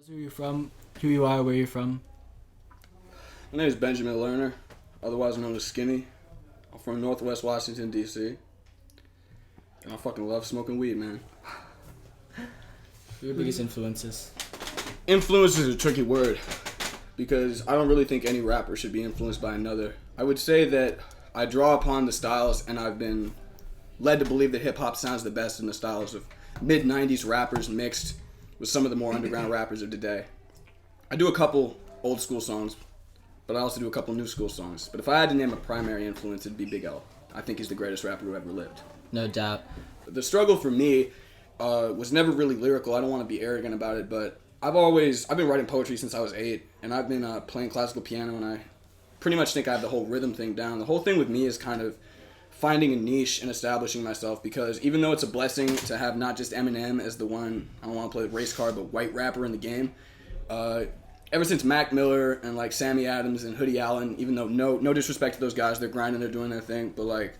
Who you from? Who you are? Where you from? My name is Benjamin Lerner, otherwise known as Skinny. I'm from Northwest Washington, D.C. And I fucking love smoking weed, man. Who are your biggest influences? Influence is a tricky word because I don't really think any rapper should be influenced by another. I would say that I draw upon the styles, and I've been led to believe that hip-hop sounds the best in the styles of mid-90s rappers mixed with some of the more underground rappers of today. I do a couple old school songs, but I also do a couple new school songs. But if I had to name a primary influence, it'd be Big L. I think he's the greatest rapper who ever lived. No doubt. The struggle for me was never really lyrical. I don't want to be arrogant about it, but I've been writing poetry since I was 8, and I've been playing classical piano, and I pretty much think I have the whole rhythm thing down. The whole thing with me is kind of finding a niche and establishing myself, because even though it's a blessing to have not just Eminem as the one, I don't want to play the race card, but white rapper in the game, ever since Mac Miller and like Sammy Adams and Hoodie Allen, even though no disrespect to those guys, they're grinding, they're doing their thing, but like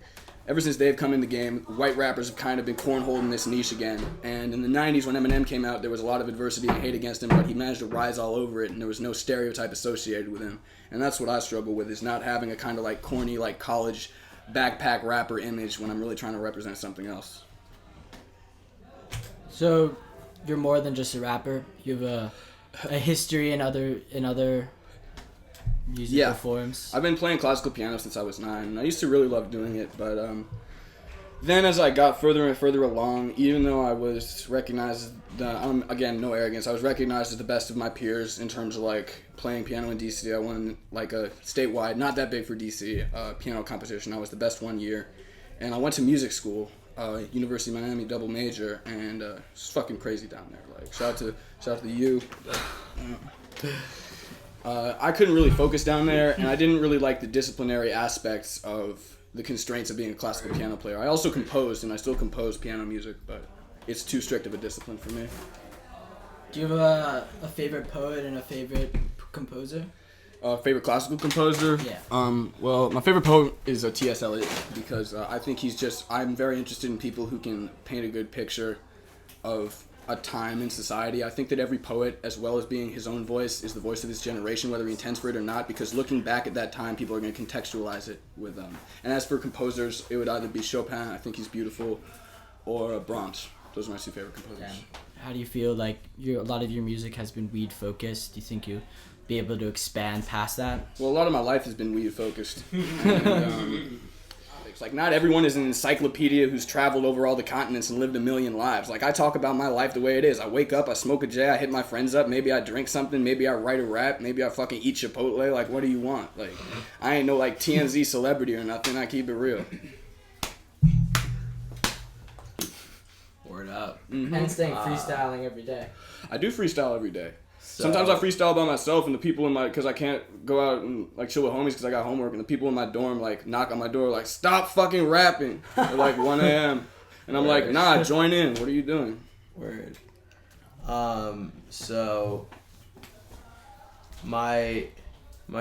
ever since they've come in the game, white rappers have kind of been cornholing this niche again. And in the 90s when Eminem came out, there was a lot of adversity and hate against him, but he managed to rise all over it, and there was no stereotype associated with him. And that's what I struggle with, is not having a kind of like corny, like college backpack rapper image when I'm really trying to represent something else. So, you're more than just a rapper. You have a history in other musical forms. I've been playing classical piano since I was 9, and I used to really love doing it, but then as I got further and further along, even though I was recognized, again, no arrogance, I was recognized as the best of my peers in terms of like playing piano in DC. I won like a statewide, not that big for DC, piano competition. I was the best one year, and I went to music school, University of Miami, double major, and it's fucking crazy down there. Like shout out to you. I couldn't really focus down there, and I didn't really like the disciplinary aspects of the constraints of being a classical piano player. I also composed, and I still compose piano music, but it's too strict of a discipline for me. Do you have a favorite poet and a favorite composer? Favorite classical composer? Yeah. Well, my favorite poet is T.S. Eliot, because I think I'm very interested in people who can paint a good picture of a time in society. I think that every poet, as well as being his own voice, is the voice of his generation, whether he intends for it or not, because looking back at that time, people are going to contextualize it with them. And as for composers, it would either be Chopin, I think he's beautiful, or Brahms. Those are my two favorite composers. Yeah. How do you feel like a lot of your music has been weed focused? Do you think you'll be able to expand past that? Well, a lot of my life has been weed focused. And, it's like not everyone is an encyclopedia who's traveled over all the continents and lived a million lives. Like I talk about my life the way it is. I wake up, I smoke a J, I hit my friends up, maybe I drink something, maybe I write a rap, maybe I fucking eat Chipotle. Like what do you want? Like I ain't no like TMZ celebrity or nothing. I keep it real. Word up. Mm-hmm. And staying freestyling every day. I do freestyle every day. Sometimes I freestyle by myself, and the people in because I can't go out and like chill with homies because I got homework, and the people in my dorm like knock on my door like, stop fucking rapping at like 1 a.m. And I'm like, nah, join in. What are you doing? Word. So my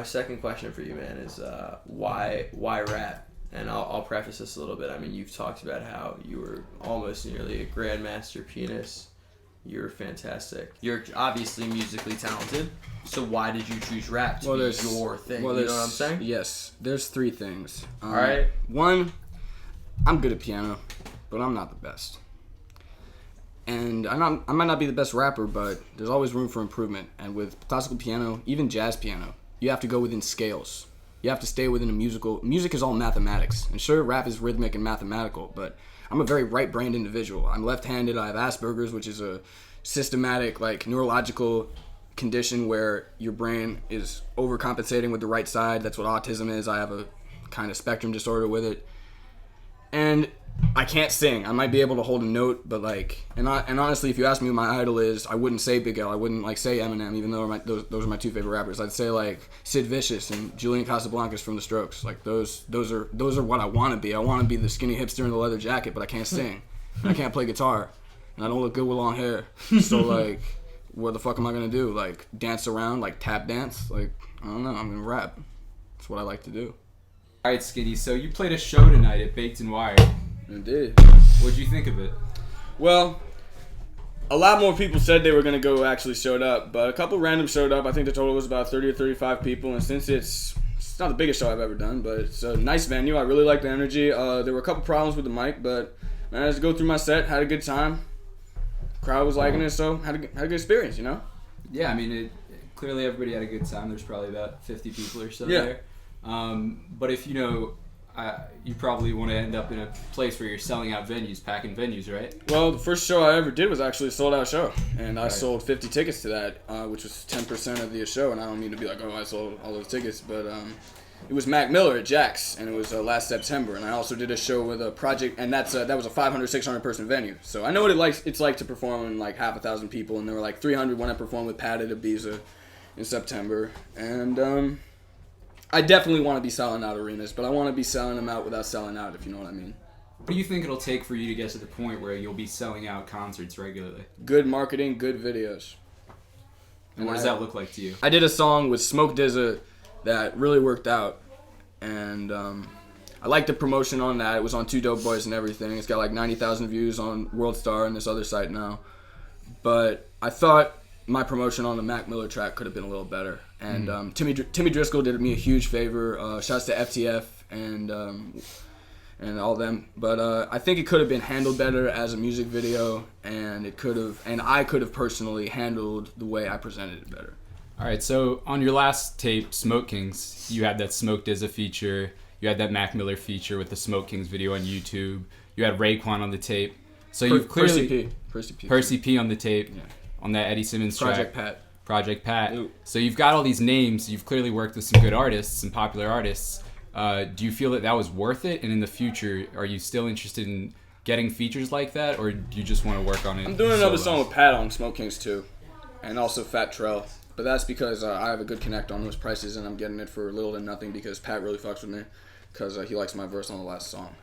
second question for you, man, is why rap? And I'll preface this a little bit. I mean, you've talked about how you were almost nearly a grandmaster pianist. You're fantastic. You're obviously musically talented. So why did you choose rap to be your thing? You know what I'm saying? Yes. There's 3 things. All right. 1, I'm good at piano, but I'm not the best. And I might not be the best rapper, but there's always room for improvement. And with classical piano, even jazz piano, you have to go within scales. You have to stay within a musical. Music is all mathematics. And sure, rap is rhythmic and mathematical, but I'm a very right-brained individual. I'm left-handed. I have Asperger's, which is a systematic, like, neurological condition where your brain is overcompensating with the right side. That's what autism is. I have a kind of spectrum disorder with it. And I can't sing. I might be able to hold a note, but, like... And honestly, if you ask me who my idol is, I wouldn't say Big L. I wouldn't, like, say Eminem, even though those are my 2 favorite rappers. I'd say, like, Sid Vicious and Julian Casablancas from The Strokes. Like, those are what I want to be. I want to be the skinny hipster in the leather jacket, but I can't sing. And I can't play guitar. And I don't look good with long hair. So, like, what the fuck am I going to do? Like, dance around? Like, tap dance? Like, I don't know. I'm going to rap. That's what I like to do. All right, Skitty, so you played a show tonight at Baked and Wired. I did. What'd you think of it? Well, A lot more people said they were going to go actually showed up, but a couple random showed up. I think the total was about 30 or 35 people, and since it's not the biggest show I've ever done, but it's a nice venue. I really like the energy. There were a couple problems with the mic, but managed to go through my set, had a good time. Crowd was liking it, so had a good experience, you know? Yeah, I mean, clearly everybody had a good time. There's probably about 50 people or so Yeah. there. But if, you probably want to end up in a place where you're selling out venues, packing venues, right? Well, the first show I ever did was actually a sold-out show, and I Right. sold 50 tickets to that, which was 10% of the show, and I don't mean to be like, oh, I sold all those tickets, but it was Mac Miller at Jack's, and it was last September, and I also did a show with a project, and that was a 500, 600 person venue, so I know what it's like to perform in like half a thousand people, and there were like 300 when I performed with Pat at Ibiza in September, and I definitely want to be selling out arenas, but I want to be selling them out without selling out, if you know what I mean. What do you think it'll take for you to get to the point where you'll be selling out concerts regularly? Good marketing, good videos. And what does that look like to you? I did a song with Smoke DZA that really worked out, and I liked the promotion on that. It was on Two Dope Boys and everything. It's got like 90,000 views on WorldStar and this other site now. But I thought my promotion on the Mac Miller track could have been a little better. And Timmy Driscoll did me a huge favor. Shouts to FTF and all them. But I think it could have been handled better as a music video, and I could have personally handled the way I presented it better. All right, so on your last tape, Smoke Kings, you had that Smoke DZA feature. You had that Mac Miller feature with the Smoke Kings video on YouTube. You had Raekwon on the tape. So you've clearly Percy P on the tape, Yeah. on that Eddie Simmons track. Project Pat. Ooh. So you've got all these names. You've clearly worked with some good artists, some popular artists. Do you feel that was worth it? And in the future, are you still interested in getting features like that, or do you just want to work on it? I'm doing another solo? song with Pat on Smoke Kings too, and also Fat Trell. But that's because I have a good connect on those prices, and I'm getting it for little to nothing because Pat really fucks with me because he likes my verse on the last song.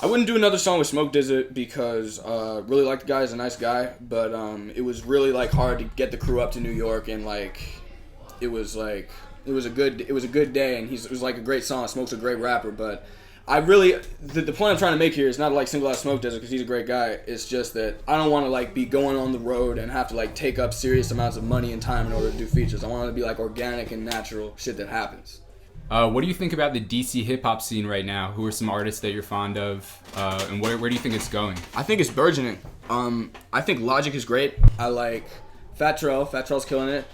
I wouldn't do another song with Smoke DZA because really like the guy, he's a nice guy, but it was really like hard to get the crew up to New York, and like it was a good day, and it was like a great song. Smoke's a great rapper, but I really the point I'm trying to make here is not like single out Smoke DZA because he's a great guy. It's just that I don't want to like be going on the road and have to like take up serious amounts of money and time in order to do features. I want it to be like organic and natural shit that happens. What do you think about the DC hip-hop scene right now? Who are some artists that you're fond of? And where do you think it's going? I think it's burgeoning. I think Logic is great. I like Fat Trell. Fat Trell's killing it.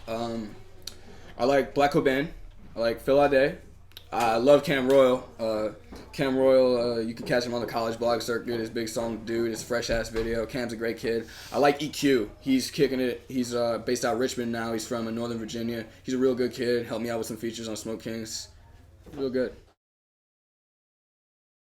I like Black Cobain. I like Phil Ade. I love Cam Royal. Cam Royal, you can catch him on the college blog circuit. His big song, Dude, his fresh-ass video. Cam's a great kid. I like EQ. He's kicking it. He's based out of Richmond now. He's from Northern Virginia. He's a real good kid. Helped me out with some features on Smoke Kings. Real good.